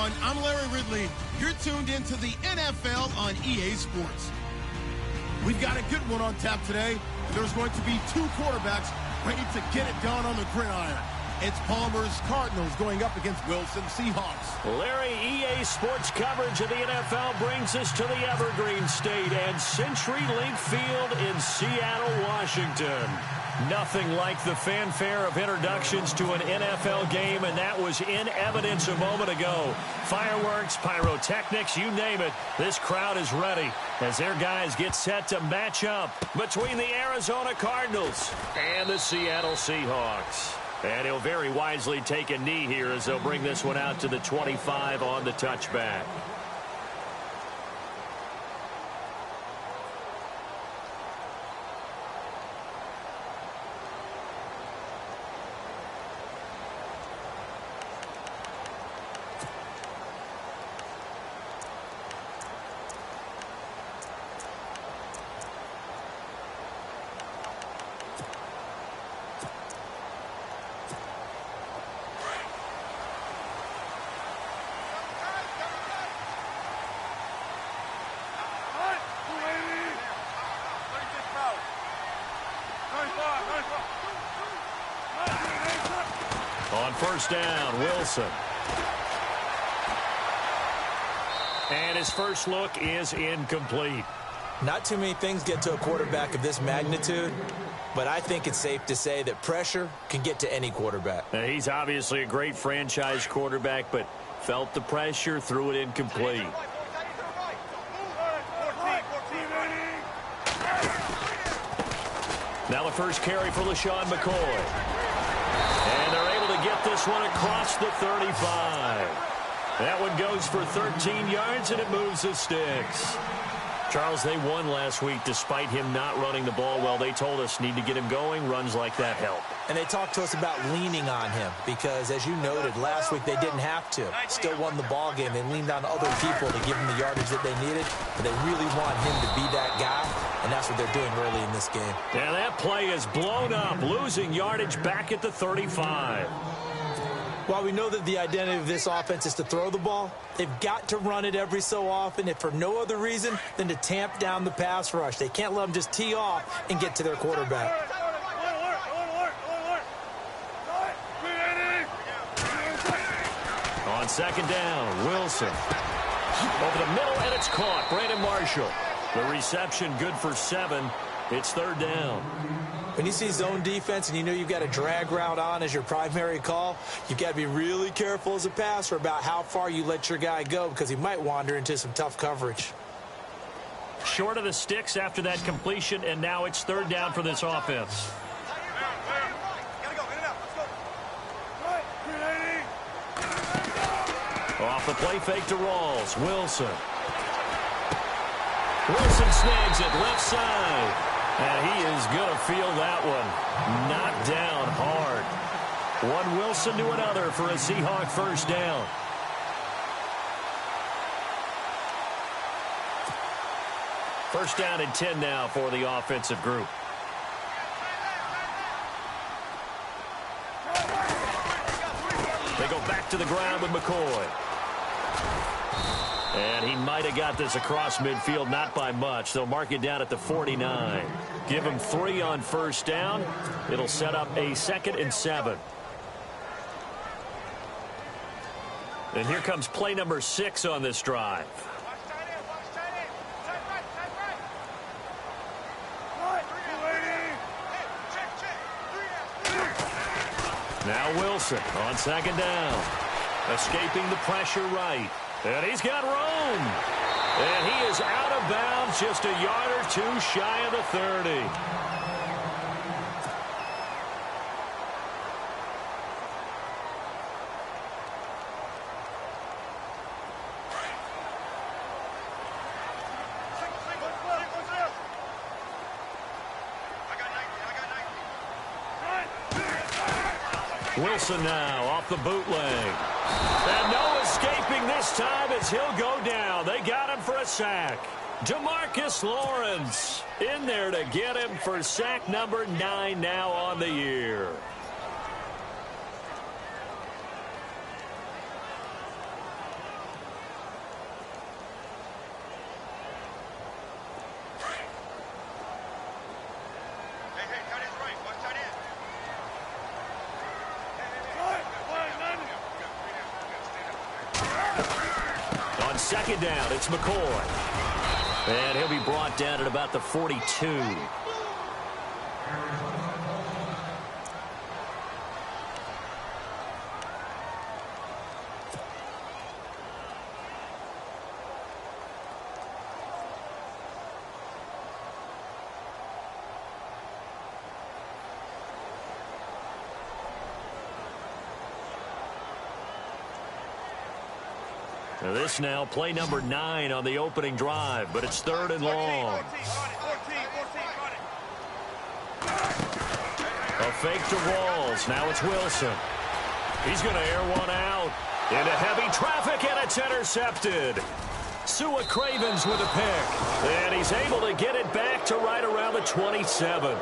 everyone. I'm Larry Ridley. You're tuned into the NFL on EA Sports. We've got a good one on tap today. There's going to be two quarterbacks ready to get it done on the gridiron. It's Palmer's Cardinals going up against Wilson Seahawks. Larry, EA Sports coverage of the NFL brings us to the Evergreen State and CenturyLink Field in Seattle, Washington. Nothing like the fanfare of introductions to an NFL game, and that was in evidence a moment ago. Fireworks, pyrotechnics, you name it. This crowd is ready as their guys get set to match up between the Arizona Cardinals and the Seattle Seahawks. And he'll very wisely take a knee here as they'll bring this one out to the 25 on the touchback. On first down, Wilson. And his first look is incomplete. Not too many things get to a quarterback of this magnitude, but I think it's safe to say that pressure can get to any quarterback. Now, he's obviously a great franchise quarterback, but felt the pressure, threw it incomplete. Now the first carry for LaShawn McCoy. And they're able to get this one across the 35. That one goes for 13 yards, and it moves the sticks. Charles, they won last week despite him not running the ball well. They told us need to get him going. Runs like that help. And they talked to us about leaning on him because, as you noted, last week they didn't have to. Still won the ball game. They leaned on other people to give him the yardage that they needed. But they really want him to be that guy, and that's what they're doing early in this game. Yeah, that play is blown up, losing yardage back at the 35. While we know that the identity of this offense is to throw the ball, they've got to run it every so often, if for no other reason than to tamp down the pass rush. They can't let them just tee off and get to their quarterback. On second down, Wilson. Over the middle, and it's caught. Brandon Marshall. The reception good for 7. It's third down. When you see zone defense and you know you've got a drag route on as your primary call, you've got to be really careful as a passer about how far you let your guy go because he might wander into some tough coverage. Short of the sticks after that completion, and now it's third down for this offense. Off the play fake to Rawls. Wilson. Wilson snags it left side. And he is going to feel that one. Knocked down hard. One Wilson to another for a Seahawk first down. First down and 10 now for the offensive group. They go back to the ground with McCoy. And he might have got this across midfield, not by much. They'll mark it down at the 49. Give him 3 on first down. It'll set up a 2nd and 7. And here comes play number 6 on this drive. Now Wilson on second down. Escaping the pressure right. And he's got room. And he is out of bounds just a yard or 2 shy of the 30. Wilson now off the bootleg. And no escaping this time as he'll go down. They got him for a sack. Demarcus Lawrence in there to get him for sack number 9 now on the year. On second down, it's McCoy. And he'll be brought down at about the 42. This now play number 9 on the opening drive, but it's 3rd and long. A fake to Walls. Now it's Wilson. He's going to air one out into heavy traffic, and it's intercepted. Sua Cravens with a pick, and he's able to get it back to right around the 27.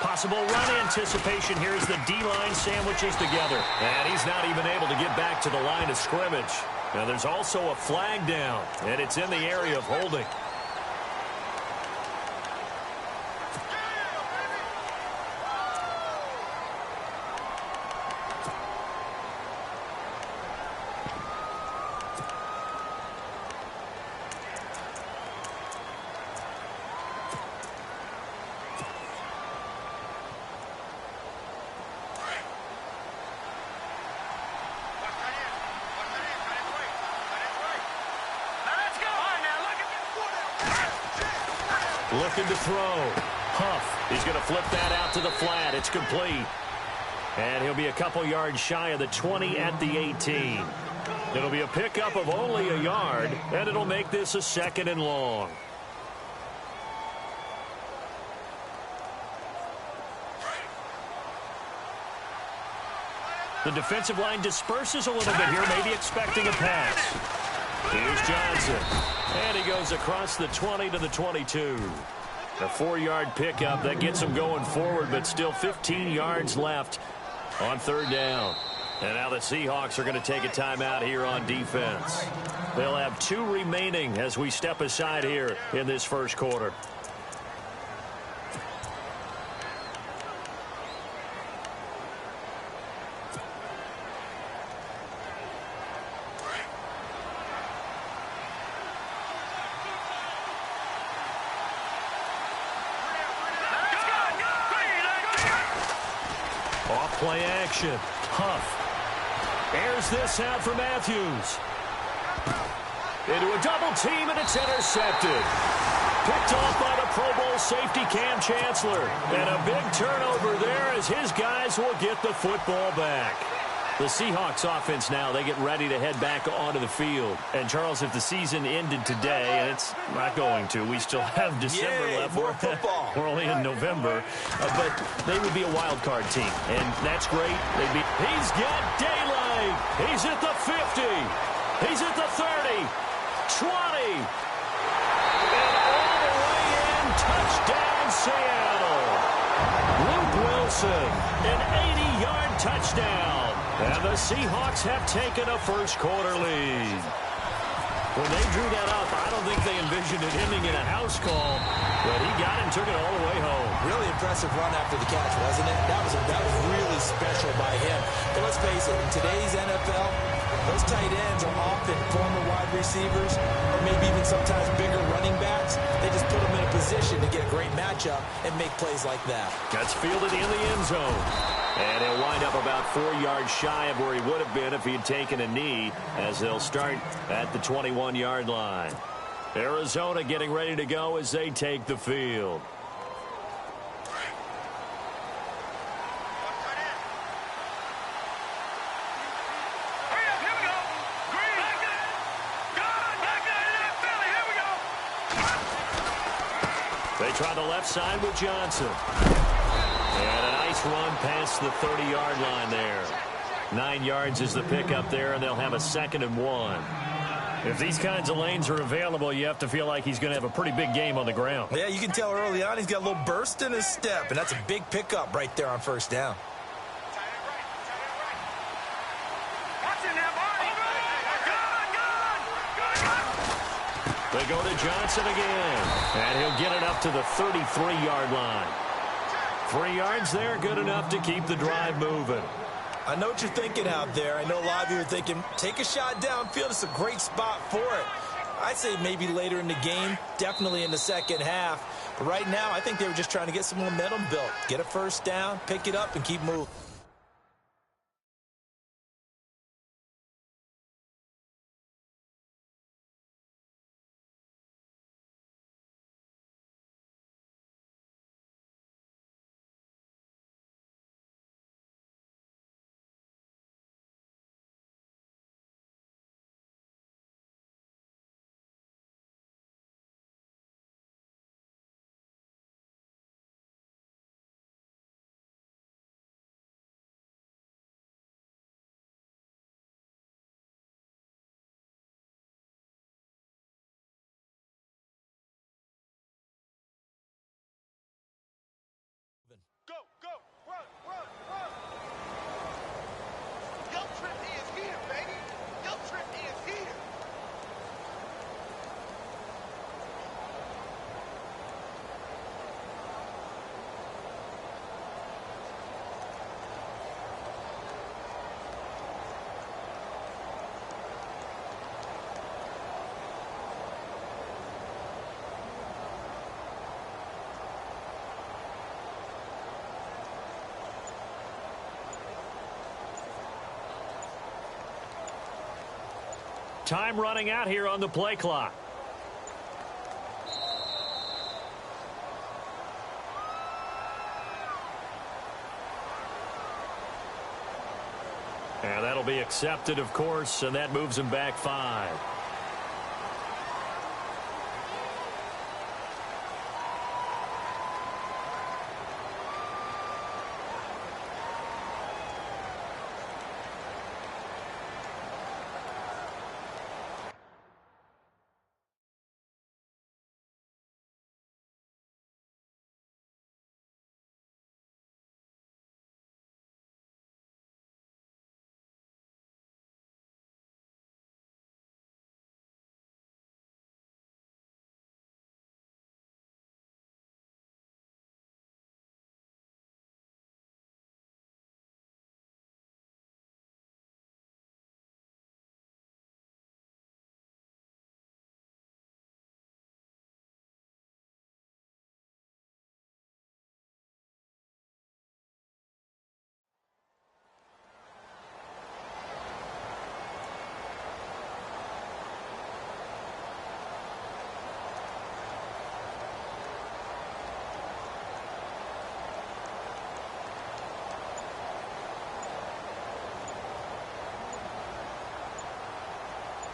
Possible run anticipation here as the D-line sandwiches together. And he's not even able to get back to the line of scrimmage. Now there's also a flag down, and it's in the area of holding. Looking to throw. Huff. He's going to flip that out to the flat. It's complete. And he'll be a couple yards shy of the 20 at the 18. It'll be a pickup of only a yard, and it'll make this a 2nd and long. The defensive line disperses a little bit here, maybe expecting a pass. Here's Johnson. And he goes across the 20 to the 22. A 4-yard pickup that gets him going forward, but still 15 yards left on 3rd down. And now the Seahawks are going to take a timeout here on defense. They'll have 2 remaining as we step aside here in this first quarter. Play action. Huff airs this out for Matthews. Into a double team, and it's intercepted. Picked off by the Pro Bowl safety Cam Chancellor. And a big turnover there as his guys will get the football back. The Seahawks offense now, they get ready to head back onto the field. And, Charles, if the season ended today, and it's not going to, we still have December left. More football. We're only in November. But they would be a wild card team, and that's great. He's got daylight. He's at the 50. He's at the 30. 20. And all the way in. Touchdown, Seattle. Luke Wilson, an 80-yard touchdown. And the Seahawks have taken a first-quarter lead. When they drew that up, I don't think they envisioned it ending in a house call, but he got it and took it all the way home. Really impressive run after the catch, wasn't it? That was really special by him. And let's face it, in today's NFL, those tight ends are often former wide receivers or maybe even sometimes bigger running backs. They just put them in a position to get a great matchup and make plays like that. That's fielded in the end zone. And he'll wind up about 4 yards shy of where he would have been if he had taken a knee, as they'll start at the 21-yard line. Arizona getting ready to go as they take the field. They try the left side with Johnson. And a nice run past the 30-yard line there. 9 yards is the pickup there, and they'll have a 2nd and 1. If these kinds of lanes are available, you have to feel like he's going to have a pretty big game on the ground. Yeah, you can tell early on he's got a little burst in his step, and that's a big pickup right there on first down. They go to Johnson again, and he'll get it up to the 33-yard line. 3 yards there, good enough to keep the drive moving. I know what you're thinking out there. I know a lot of you are thinking, take a shot downfield. It's a great spot for it. I'd say maybe later in the game, definitely in the second half. But right now, I think they were just trying to get some momentum built. Get a first down, pick it up, and keep moving. Go, go, run, run, run. Guilt trip is here, baby. Guilt trip is here. Time running out here on the play clock. And that'll be accepted, of course, and that moves him back 5.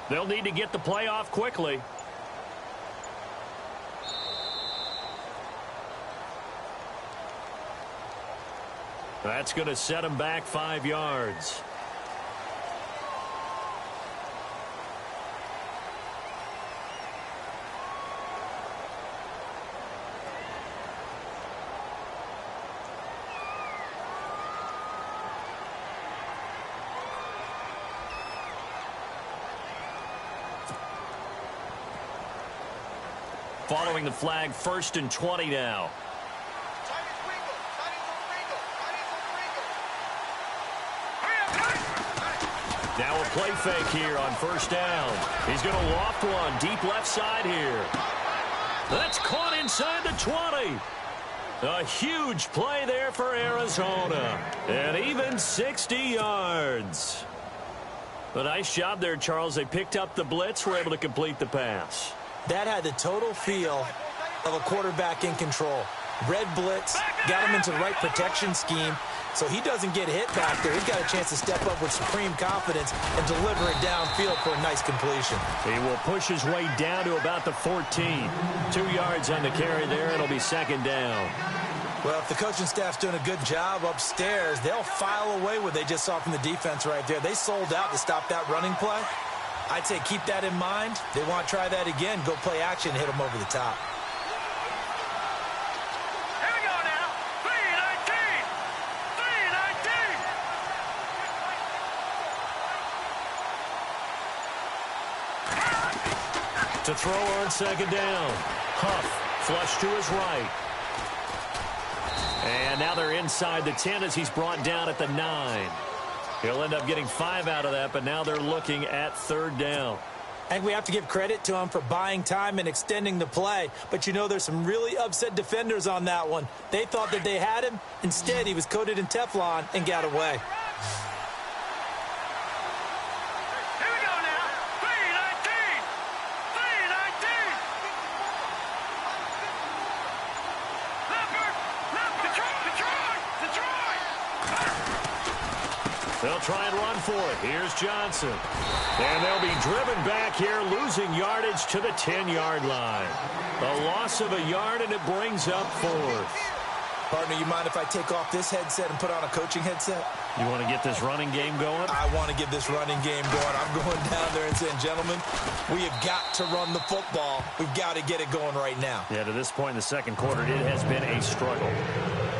They'll need to get the play off quickly. That's going to set him back 5 yards. Following the flag, 1st and 20 now. Now a play fake here on 1st down. He's going to loft one deep left side here. That's caught inside the 20. A huge play there for Arizona. And even 60 yards. A nice job there, Charles. They picked up the blitz, were able to complete the pass. That had the total feel of a quarterback in control. Red blitz, got him into the right protection scheme, so he doesn't get hit back there. He's got a chance to step up with supreme confidence and deliver it downfield for a nice completion. He will push his way down to about the 14. 2 yards on the carry there. It'll be 2nd down. Well, if the coaching staff's doing a good job upstairs, they'll file away what they just saw from the defense right there. They sold out to stop that running play. I'd say keep that in mind. They want to try that again. Go play action, hit them over the top. Here we go now. 3-19. 3-19. To throw on second down. Huff, flush to his right. And now they're inside the 10 as he's brought down at the 9. He'll end up getting 5 out of that, but now they're looking at third down. And we have to give credit to him for buying time and extending the play. But, you know, there's some really upset defenders on that one. They thought that they had him. Instead, he was coated in Teflon and got away. Here we go now. 3-19. 3-19. Detroit. They'll try and run for it. Here's Johnson. And they'll be driven back here, losing yardage to the 10-yard line. A loss of a yard, and it brings up fourth. Partner, you mind if I take off this headset and put on a coaching headset? You want to get this running game going? I want to get this running game going. I'm going down there and saying, gentlemen, we have got to run the football. We've got to get it going right now. Yeah, to this point in the second quarter, it has been a struggle.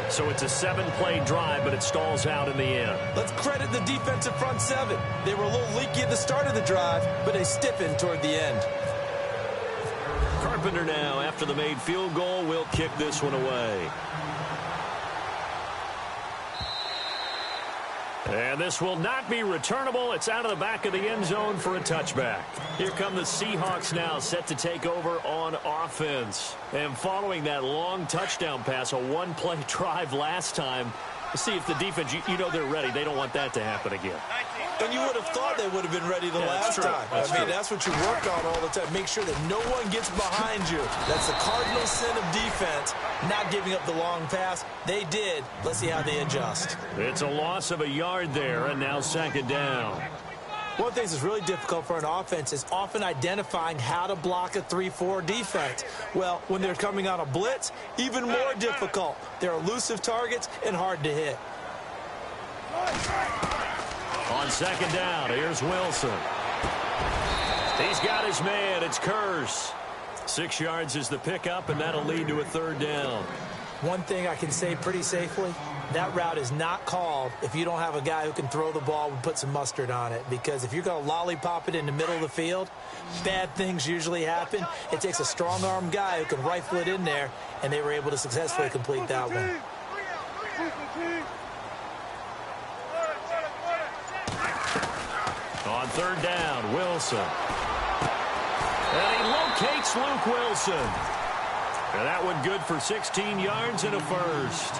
So it's a 7-play drive, but it stalls out in the end. Let's credit the defensive front seven. They were a little leaky at the start of the drive, but they stiffened toward the end. Carpenter now, after the made field goal, will kick this one away. And this will not be returnable. It's out of the back of the end zone for a touchback. Here come the Seahawks now, set to take over on offense. And following that long touchdown pass, a one-play drive last time, see if the defense, you know they're ready. They don't want that to happen again. And you would have thought they would have been ready the last time. That's what you work on all the time. Make sure that no one gets behind you. That's the cardinal sin of defense, not giving up the long pass. They did. Let's see how they adjust. It's a loss of a yard there, and now second down. One of the things that's really difficult for an offense is often identifying how to block a 3-4 defense. Well, when they're coming on a blitz, even more difficult. They're elusive targets and hard to hit. On second down, here's Wilson. He's got his man. It's Curse. 6 yards is the pickup, and that'll lead to a third down. One thing I can say pretty safely, that route is not called if you don't have a guy who can throw the ball and put some mustard on it. Because if you're going to lollipop it in the middle of the field, bad things usually happen. It takes a strong-arm guy who can rifle it in there, and they were able to successfully complete that one. On third down, Wilson. And he locates Luke Wilson. And that one good for 16 yards and a first.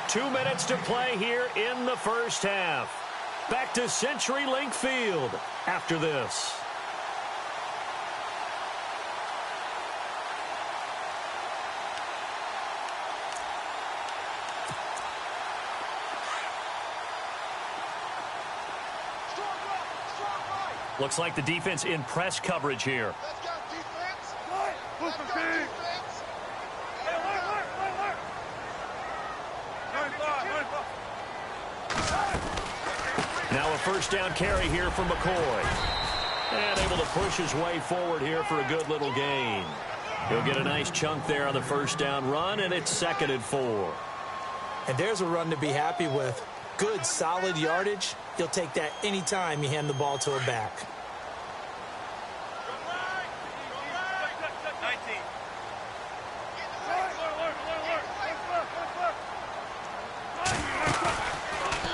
Two minutes to play here in the first half. Back to CenturyLink Field after this. Looks like the defense in press coverage here. Let's go, defense. Let's go, defense. Now a first down carry here from McCoy. And able to push his way forward here for a good little gain. He'll get a nice chunk there on the first down run, and it's 2nd and 4. And there's a run to be happy with. Good, solid yardage. You'll take that anytime you hand the ball to a back.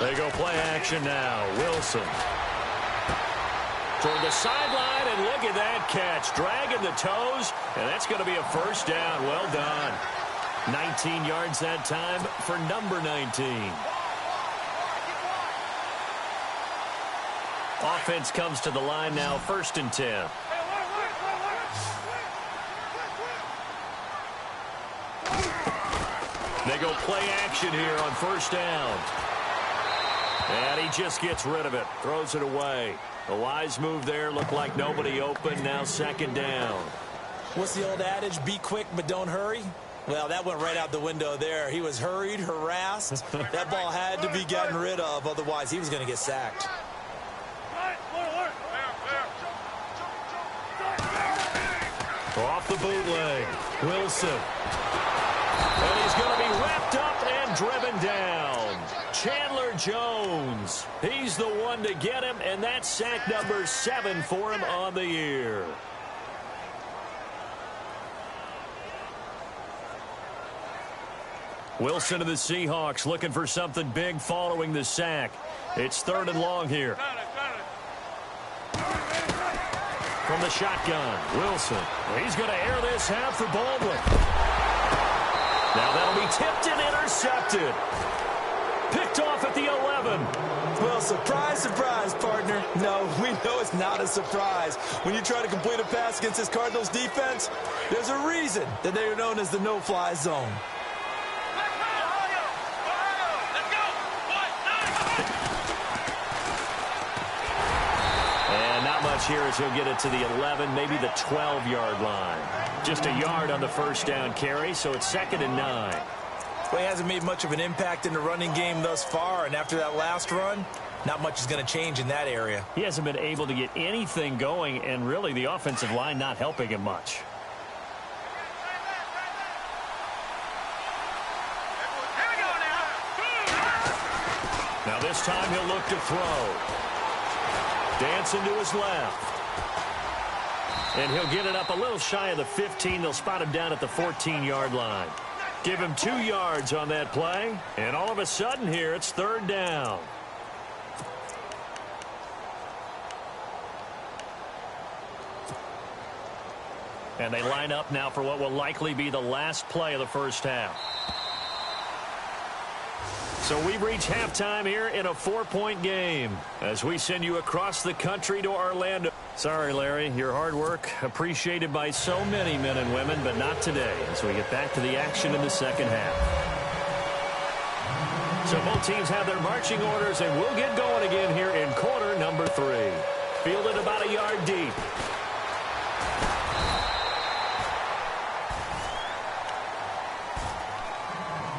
They go play action now. Wilson. Toward the sideline, and look at that catch. Dragging the toes, and that's going to be a first down. Well done. 19 yards that time for number 19. Offense comes to the line now, 1st and 10. They go play action here on first down. And he just gets rid of it, throws it away. A wise move there, looked like nobody open, now 2nd down. What's the old adage? Be quick, but don't hurry. Well, that went right out the window there. He was hurried, harassed. That ball had to be gotten rid of. Otherwise, he was going to get sacked. Off the bootleg. Wilson. And he's going to be wrapped up and driven down. Chandler Jones. He's the one to get him, and that's sack number 7 for him on the year. Wilson of the Seahawks looking for something big following the sack. It's 3rd and long here. From the shotgun, Wilson. He's going to air this half for Baldwin. Now that'll be tipped and intercepted. Picked off at the 11. Well, surprise, surprise, partner. No, we know it's not a surprise. When you try to complete a pass against this Cardinals defense, there's a reason that they are known as the no-fly zone. Here as he'll get it to the 11, maybe the 12-yard line. Just a yard on the first down carry, so it's 2nd and 9. Well, he hasn't made much of an impact in the running game thus far, and after that last run, not much is going to change in that area. He hasn't been able to get anything going, and really the offensive line not helping him much. Now this time he'll look to throw. Dancing to his left. And he'll get it up a little shy of the 15. They'll spot him down at the 14-yard line. Give him 2 yards on that play. And all of a sudden here, it's 3rd down. And they line up now for what will likely be the last play of the first half. So we've reached halftime here in a 4-point game as we send you across the country to Orlando. Sorry, Larry, your hard work appreciated by so many men and women, but not today as we get back to the action in the second half. So both teams have their marching orders, and we'll get going again here in quarter number 3. Fielded about a yard deep.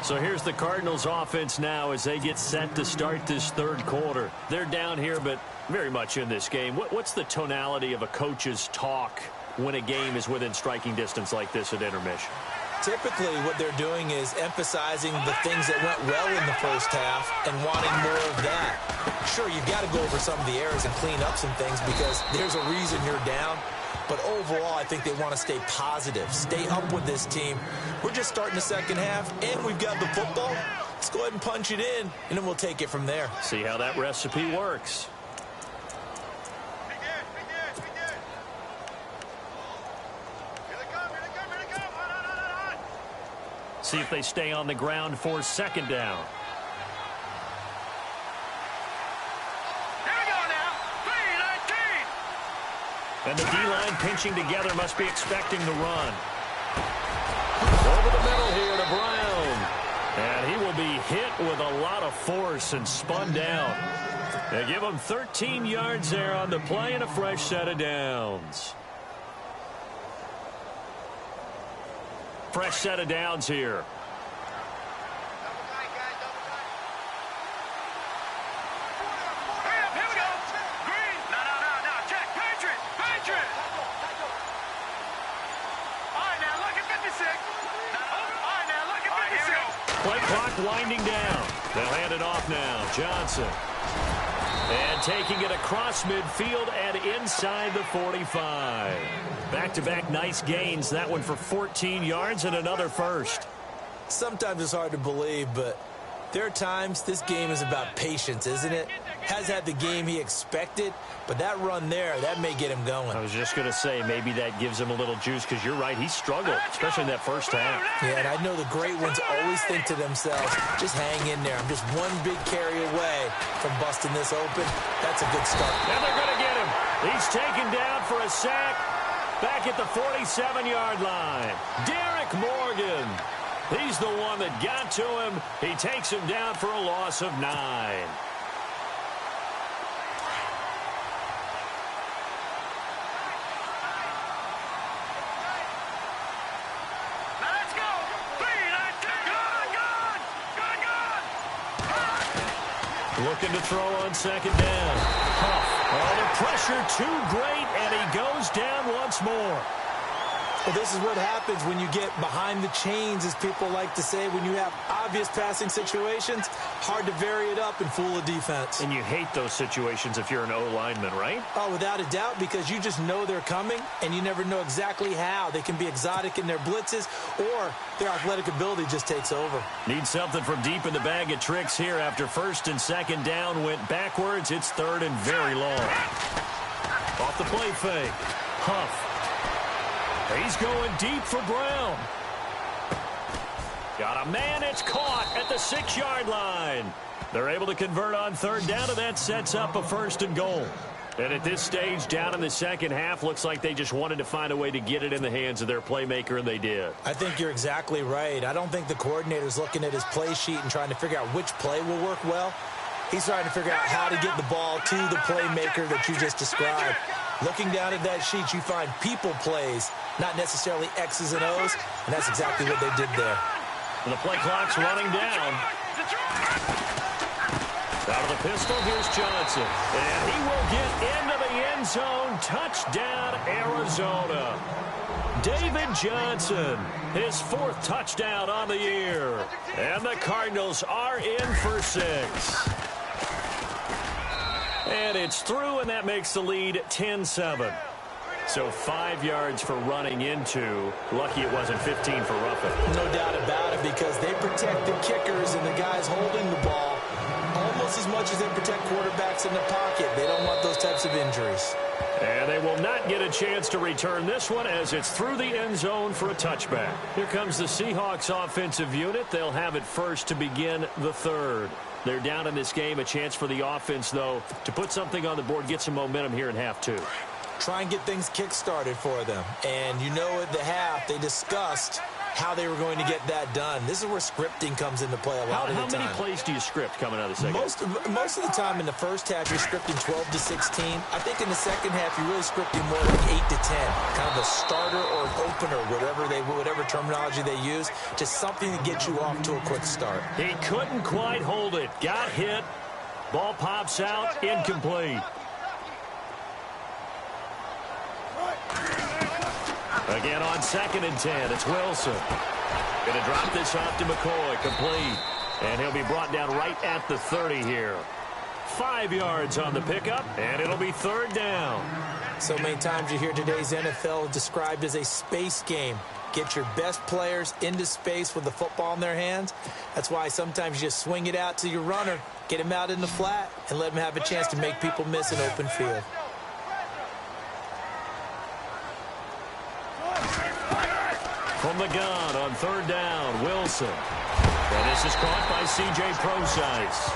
So here's the Cardinals offense now as they get set to start this 3rd quarter. They're down here, but very much in this game. What's the tonality of a coach's talk when a game is within striking distance like this at intermission? Typically, what they're doing is emphasizing the things that went well in the first half and wanting more of that. Sure, you've got to go over some of the errors and clean up some things because there's a reason you're down. But overall, I think they want to stay positive, stay up with this team. We're just starting the second half, and we've got the football. Let's go ahead and punch it in, and then we'll take it from there. See how that recipe works. See if they stay on the ground for 2nd down. And the D-line pinching together must be expecting the run. Over the middle here to Brown. And he will be hit with a lot of force and spun down. They give him 13 yards there on the play and a fresh set of downs. Fresh set of downs here. Play clock winding down. They'll hand it off now. Johnson. And taking it across midfield and inside the 45. Back-to-back nice gains. That one for 14 yards and another first. Sometimes it's hard to believe, but there are times this game is about patience, isn't it? Has had the game he expected, but that run there, that may get him going. I was just going to say, maybe that gives him a little juice, because you're right, he struggled, especially in that first half. Yeah, and I know the great ones always think to themselves, just hang in there. I'm just one big carry away from busting this open. That's a good start. And they're going to get him. He's taken down for a sack back at the 47-yard line. Derek Morgan. He's the one that got to him. He takes him down for a loss of 9. Looking to throw on second down. Huff. Oh, the pressure too great, and he goes down once more. Well, this is what happens when you get behind the chains, as people like to say. When you have obvious passing situations, hard to vary it up and fool a defense. And you hate those situations if you're an O-lineman, right? Oh, without a doubt, because you just know they're coming, and you never know exactly how. They can be exotic in their blitzes, or their athletic ability just takes over. Need something from deep in the bag of tricks here after first and second down went backwards. It's third and very long. Off the play fake. Huff. He's going deep for Brown. Got a man, it's caught at the 6-yard line. They're able to convert on third down, and that sets up a first and goal. And at this stage, down in the second half, looks like they just wanted to find a way to get it in the hands of their playmaker, and they did. I think you're exactly right. I don't think the coordinator's looking at his play sheet and trying to figure out which play will work well. He's trying to figure out how to get the ball to the playmaker that you just described. Looking down at that sheet, you find people plays, not necessarily X's and O's, and that's exactly what they did there. And the play clock's running down. Out of the pistol, here's Johnson. And he will get into the end zone. Touchdown, Arizona. David Johnson, his 4th touchdown on the year. And the Cardinals are in for 6. And it's through, and that makes the lead 10-7. So 5 yards for running into. Lucky it wasn't 15 for roughing. No doubt about it, because they protect the kickers and the guys holding the ball almost as much as they protect quarterbacks in the pocket. They don't want those types of injuries. And they will not get a chance to return this one as it's through the end zone for a touchback. Here comes the Seahawks offensive unit. They'll have it first to begin the third. They're down in this game. A chance for the offense, though, to put something on the board, get some momentum here in half 2. Try and get things kick-started for them. And you know at the half, they discussed how they were going to get that done. This is where scripting comes into play a lot of the time. How many plays do you script coming out of the second? Most of the time in the first half, you're scripting 12 to 16. I think in the second half, you're really scripting more like 8 to 10. Kind of a starter or an opener, whatever terminology they use. Just something to get you off to a quick start. He couldn't quite hold it. Got hit. Ball pops out. Incomplete. Again on 2nd and 10, it's Wilson. Going to drop this off to McCoy, complete. And he'll be brought down right at the 30 here. 5 yards on the pickup, and it'll be third down. So many times you hear today's NFL described as a space game. Get your best players into space with the football in their hands. That's why sometimes you just swing it out to your runner, get him out in the flat, and let him have a chance to make people miss an open field. From the gun on third down, Wilson. And this is caught by C.J. Prosise.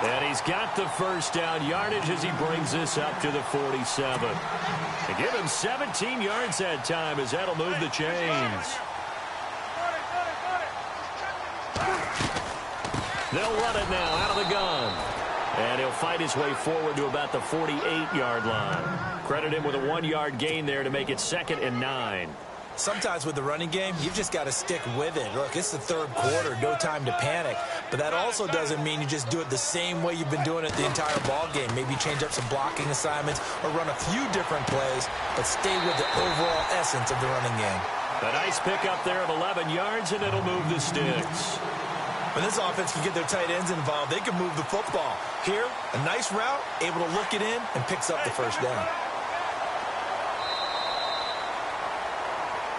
And he's got the first down yardage as he brings this up to the 47. To give him 17 yards that time as that'll move the chains. They'll run it now out of the gun. And he'll fight his way forward to about the 48-yard line. Credit him with a 1-yard gain there to make it 2nd and 9. Sometimes with the running game, you've just got to stick with it. Look, it's the third quarter, no time to panic. But that also doesn't mean you just do it the same way you've been doing it the entire ball game. Maybe change up some blocking assignments or run a few different plays, but stay with the overall essence of the running game. A nice pickup there of 11 yards, and it'll move the sticks. When this offense can get their tight ends involved, they can move the football. Here, a nice route, able to look it in, and picks up the first down.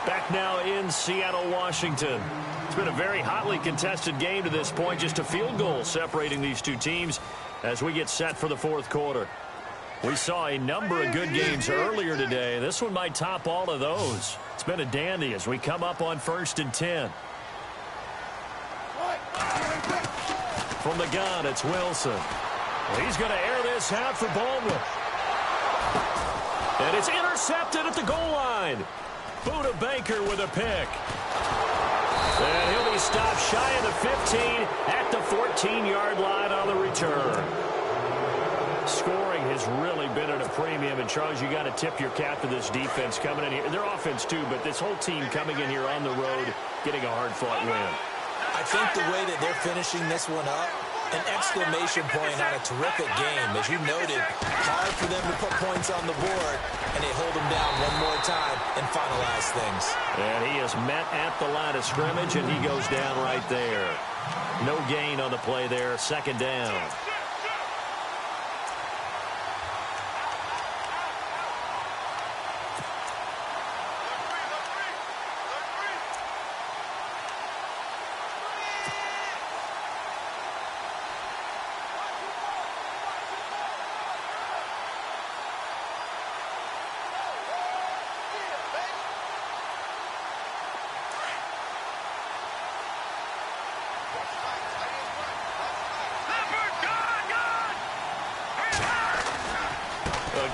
Back now in Seattle, Washington. It's been a very hotly contested game to this point. Just a field goal separating these two teams as we get set for the fourth quarter. We saw a number of good games earlier today. This one might top all of those. It's been a dandy as we come up on 1st and 10. From the gun, it's Wilson. He's going to air this out for Baldwin. And it's intercepted at the goal line. Buda Baker with a pick. And he'll be stopped shy of the 15 at the 14-yard line on the return. Scoring has really been at a premium. And, Charles, you got to tip your cap to this defense coming in here. Their offense, too, but this whole team coming in here on the road, getting a hard-fought win. I think the way that they're finishing this one up An exclamation point on a terrific game. As you noted, hard for them to put points on the board, and they hold them down one more time and finalize things. And he is met at the line of scrimmage, and he goes down right there. No gain on the play there. Second down.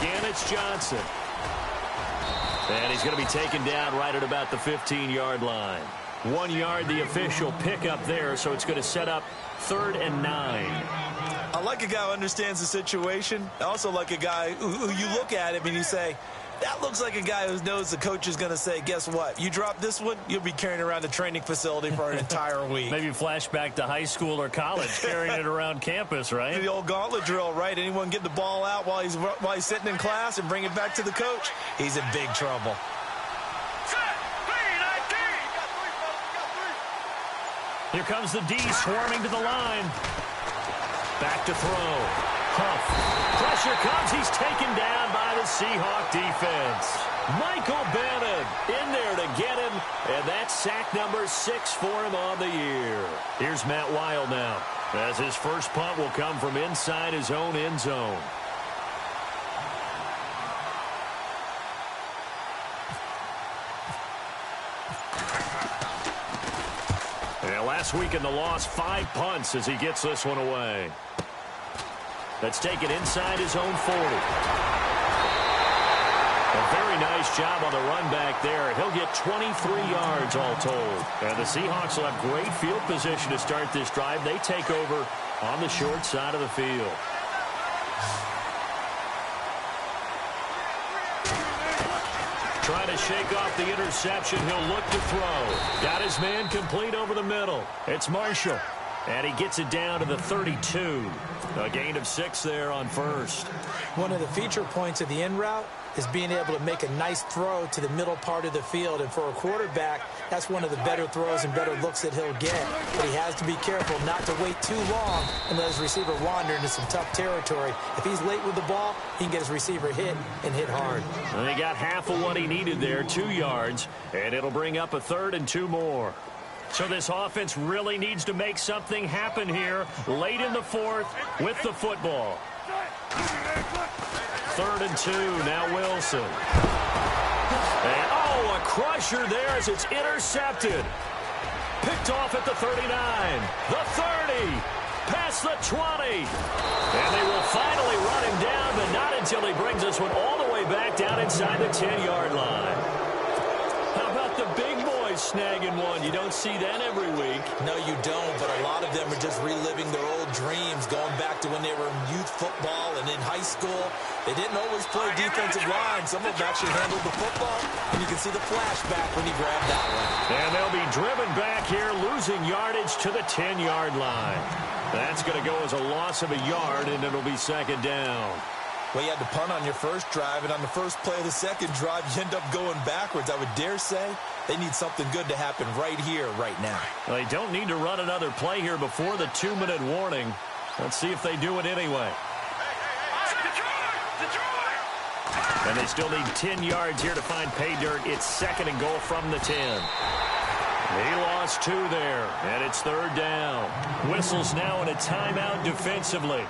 Again, it's Johnson. And he's going to be taken down right at about the 15-yard line. 1 yard, the official pickup there, so it's going to set up 3rd and 9. I like a guy who understands the situation. I also like a guy who you look at him and you say, that looks like a guy who knows the coach is going to say, guess what? You drop this one, you'll be carrying around the training facility for an entire week. Maybe flashback to high school or college, carrying it around campus, right? The old gauntlet drill, right? Anyone get the ball out while he's sitting in class and bring it back to the coach? He's in big trouble. Here comes the D swarming to the line. Back to throw. Huff. Pressure comes. He's taken down by the Seahawk defense. Michael Bannon in there to get him, and that's sack number 6 for him on the year. Here's Matt Wild now, as his first punt will come from inside his own end zone. And last week in the loss, 5 punts as he gets this one away. That's taken inside his own 40. A very nice job on the run back there. He'll get 23 yards all told. And the Seahawks will have great field position to start this drive. They take over on the short side of the field. Trying to shake off the interception. He'll look to throw. Got his man complete over the middle. It's Marshall. And he gets it down to the 32. A gain of 6 there on first. One of the feature points of the in route is being able to make a nice throw to the middle part of the field. And for a quarterback, that's one of the better throws and better looks that he'll get. But he has to be careful not to wait too long and let his receiver wander into some tough territory. If he's late with the ball, he can get his receiver hit and hit hard. And he got half of what he needed there, 2 yards. And it'll bring up a 3rd and 2 more. So this offense really needs to make something happen here late in the 4th with the football. 3rd and 2, now Wilson. And, a crusher there as it's intercepted. Picked off at the 39, the 30, past the 20. And they will finally run him down, but not until he brings this one all the way back down inside the 10-yard line. How about the big boys snagging one? You don't see that every week. No, you don't, but a lot of them are just reliving their old dreams, going back to when they were in youth football and in high school. They didn't always play defensive line. Some of them actually handled the football, and you can see the flashback when he grabbed that one. And they'll be driven back here, losing yardage to the 10-yard line. That's going to go as a loss of a yard, and it'll be 2nd down. Well, you had to punt on your first drive, and on the first play of the second drive, you end up going backwards. I would dare say they need something good to happen right here, right now. Well, they don't need to run another play here before the 2-minute warning. Let's see if they do it anyway. And they still need 10 yards here to find pay dirt. It's 2nd and goal from the 10. He lost 2 there, and it's 3rd down. Whistles now in a timeout defensively.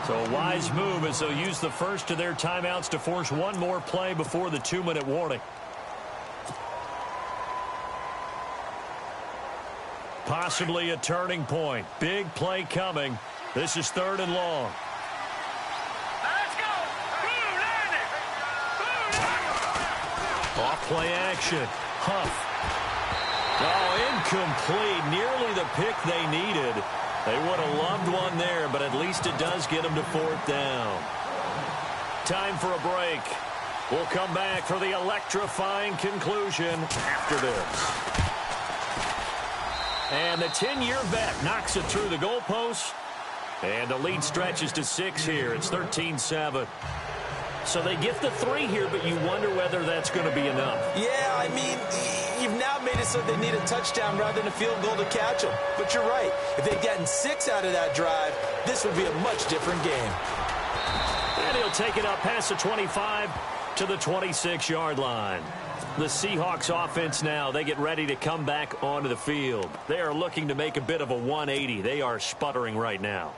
So a wise move as they'll use the first of their timeouts to force one more play before the 2-minute warning. Possibly a turning point. Big play coming. This is 3rd and long. Let's go! Off play action. Huff. Incomplete. Nearly the pick they needed. They would have loved one there, but at least it does get them to 4th down. Time for a break. We'll come back for the electrifying conclusion after this. And the 10-year vet knocks it through the goalpost. And the lead stretches to 6 here. It's 13-7. So they get the 3 here, but you wonder whether that's going to be enough. Yeah, I mean, you've now made it so they need a touchdown rather than a field goal to catch them. But you're right. If they'd gotten 6 out of that drive, this would be a much different game. And he'll take it up past the 25 to the 26-yard line. The Seahawks offense now, they get ready to come back onto the field. They are looking to make a bit of a 180. They are sputtering right now.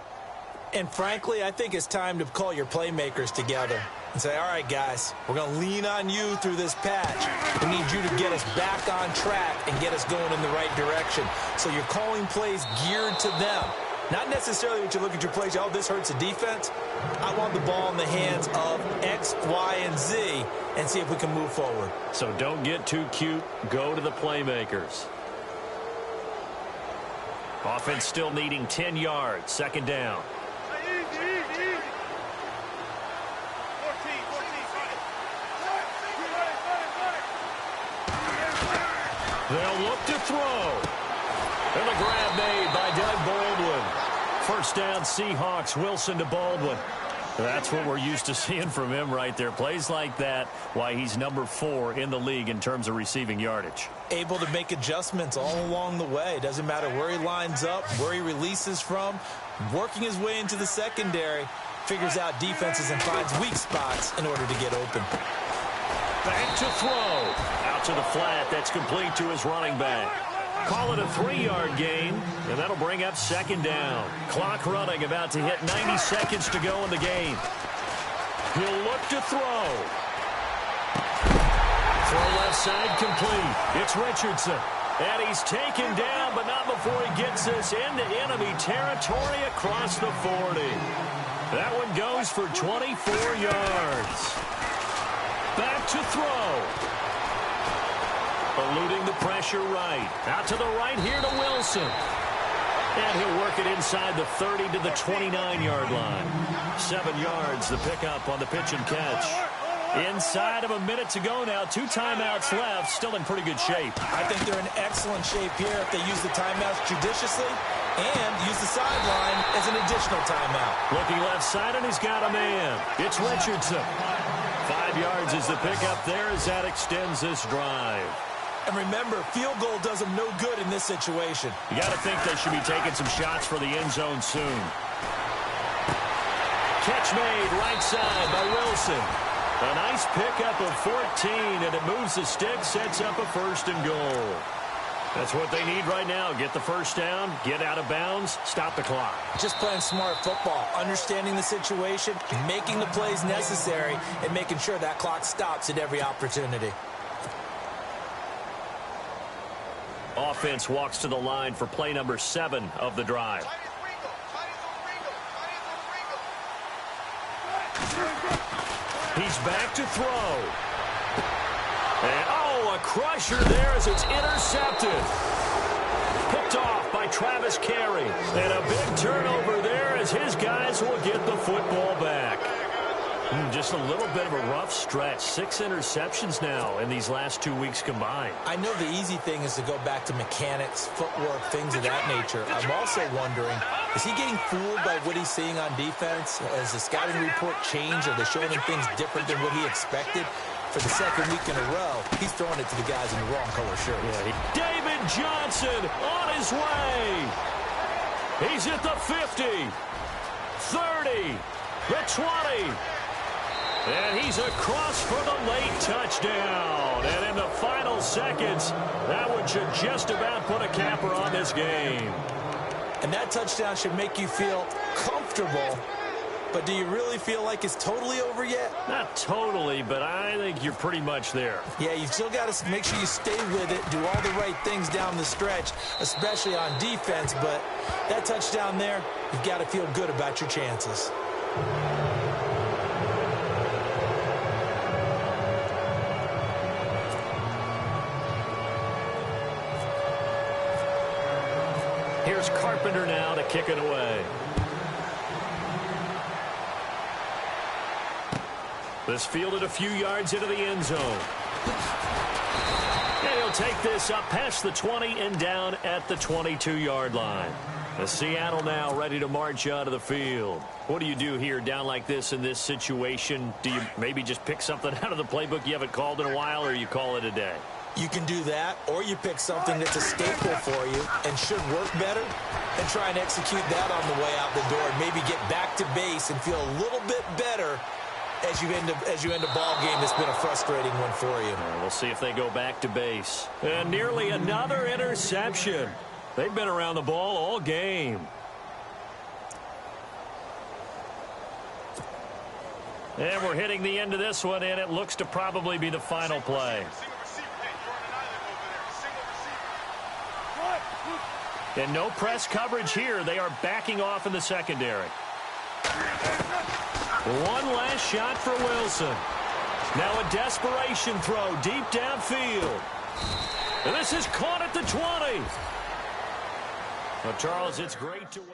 And frankly, I think it's time to call your playmakers together and say, all right, guys, we're going to lean on you through this patch. We need you to get us back on track and get us going in the right direction. So you're calling plays geared to them. Not necessarily what you look at your plays, oh, this hurts the defense. I want the ball in the hands of X, Y, and Z and see if we can move forward. So don't get too cute. Go to the playmakers. Offense still needing 10 yards. Second down. They'll look to throw. And the grab made by Doug Baldwin. First down, Seahawks. Wilson to Baldwin. That's what we're used to seeing from him right there. Plays like that, why he's number 4 in the league in terms of receiving yardage. Able to make adjustments all along the way. Doesn't matter where he lines up, where he releases from. Working his way into the secondary. Figures out defenses and finds weak spots in order to get open. Back to throw. Out to the flat. That's complete to his running back. Call it a 3-yard gain, and that'll bring up second down. Clock running, about to hit 90 seconds to go in the game. He'll look to throw. Throw left side complete. It's Richardson. And he's taken down, but not before he gets this into enemy territory across the 40. That one goes for 24 yards. Back to throw. Eluding the pressure right. Out to the right here to Wilson. And he'll work it inside the 30 to the 29-yard line. 7 yards, the pickup on the pitch and catch. Inside of a minute to go now. 2 timeouts left. Still in pretty good shape. I think they're in excellent shape here if they use the timeouts judiciously and use the sideline as an additional timeout. Looking left side, and he's got a man. It's Richardson. 5 yards is the pickup there as that extends this drive. And remember, field goal does them no good in this situation. You got to think they should be taking some shots for the end zone soon. Catch made right side by Wilson. A nice pickup of 14, and it moves the stick, sets up a 1st and goal. That's what they need right now. Get the first down, get out of bounds, stop the clock. Just playing smart football, understanding the situation, making the plays necessary, and making sure that clock stops at every opportunity. Offense walks to the line for play number 7 of the drive. He's back to throw. And, oh, a crusher there as it's intercepted. Picked off by Travis Carey. And a big turnover there as his guys will get the football back. Just a little bit of a rough stretch. 6 interceptions now in these last 2 weeks combined. I know the easy thing is to go back to mechanics, footwork, things of that nature. I'm also wondering, is he getting fooled by what he's seeing on defense? Has the scouting report changed? Are they showing him things different than what he expected? For the 2nd week in a row, he's throwing it to the guys in the wrong color shirt. Yeah, David Johnson on his way. He's at the 50, 30, the 20. And he's across for the late touchdown. And in the final seconds, that one should just about put a capper on this game. And that touchdown should make you feel comfortable. But do you really feel like it's totally over yet? Not totally, but I think you're pretty much there. Yeah, you've still got to make sure you stay with it, do all the right things down the stretch, especially on defense. But that touchdown there, you've got to feel good about your chances. Here's Carpenter now to kick it away. This fielded a few yards into the end zone. And he'll take this up past the 20 and down at the 22-yard line. Seattle now ready to march out of the field. What do you do here down like this in this situation? Do you maybe just pick something out of the playbook you haven't called in a while, or you call it a day? You can do that, or you pick something that's a staple for you and should work better and try and execute that on the way out the door and maybe get back to base and feel a little bit better as you end a ball game that's been a frustrating one for you. We'll see if they go back to base. And nearly another interception. They've been around the ball all game. And we're hitting the end of this one, and it looks to probably be the final play. And no press coverage here. They are backing off in the secondary. One last shot for Wilson. Now a desperation throw deep downfield. And this is caught at the 20. Well, Charles, it's great to win.